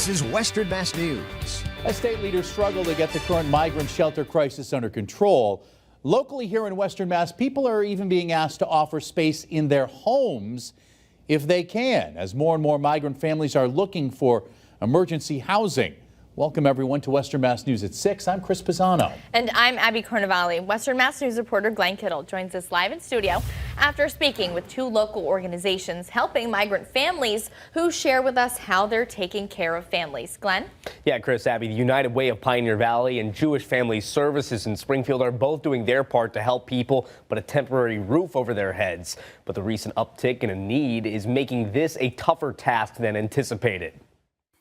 This is Western Mass News. As state leaders struggle to get the current migrant shelter crisis under control, locally here in Western Mass, people are even being asked to offer space in their homes if they can, as more and more migrant families are looking for emergency housing. Welcome, everyone, to Western Mass News at 6. I'm Chris Pisano. And I'm Abby Carnevale. Western Mass News reporter Glenn Kittle joins us live in studio after speaking with two local organizations helping migrant families who share with us how they're taking care of families. Glenn? Yeah, Chris, Abby, the United Way of Pioneer Valley and Jewish Family Services in Springfield are both doing their part to help people put a temporary roof over their heads. But the recent uptick in a need is making this a tougher task than anticipated.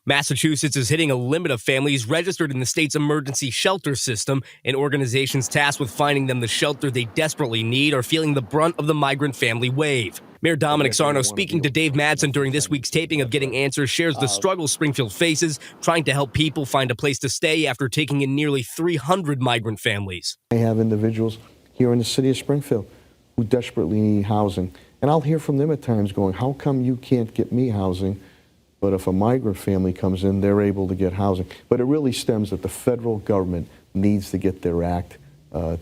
Massachusetts is hitting a limit of families registered in the state's emergency shelter system, and organizations tasked with finding them the shelter they desperately need are feeling the brunt of the migrant family wave. Mayor Dominic Sarno, speaking to Dave Madsen during this week's taping of Getting Answers, shares the struggle Springfield faces trying to help people find a place to stay after taking in nearly 300 migrant families. I have individuals here in the city of Springfield who desperately need housing, and I'll hear from them at times going, how come you can't get me housing? But if a migrant family comes in, they're able to get housing. But it really stems that the federal government needs to get their act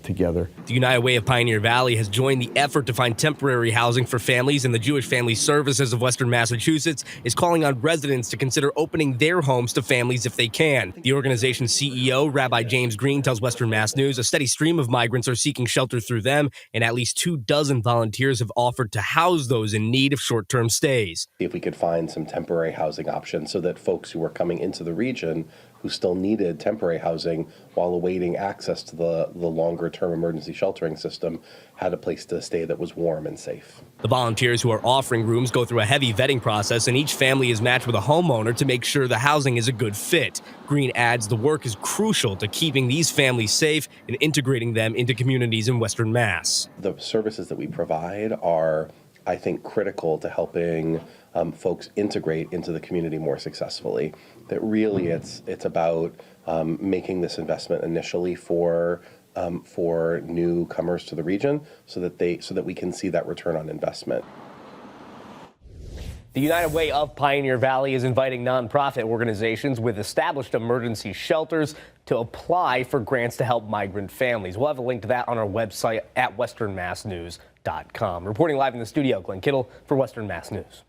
together. The United Way of Pioneer Valley has joined the effort to find temporary housing for families, and the Jewish Family Services of Western Massachusetts is calling on residents to consider opening their homes to families if they can. The organization's CEO, Rabbi James Green, tells Western Mass News a steady stream of migrants are seeking shelter through them, and at least 24 volunteers have offered to house those in need of short-term stays. If we could find some temporary housing options so that folks who were coming into the region who still needed temporary housing while awaiting access to the longer-term emergency sheltering system had a place to stay that was warm and safe. The volunteers who are offering rooms go through a heavy vetting process, and each family is matched with a homeowner to make sure the housing is a good fit. Green adds the work is crucial to keeping these families safe and integrating them into communities in Western Mass. The services that we provide are, I think, critical to helping folks integrate into the community more successfully. That really it's about making this investment initially for newcomers to the region so that we can see that return on investment. The United Way of Pioneer Valley is inviting nonprofit organizations with established emergency shelters to apply for grants to help migrant families. We'll have a link to that on our website at westernmassnews.com. Reporting live in the studio, Glenn Kittle for Western Mass News.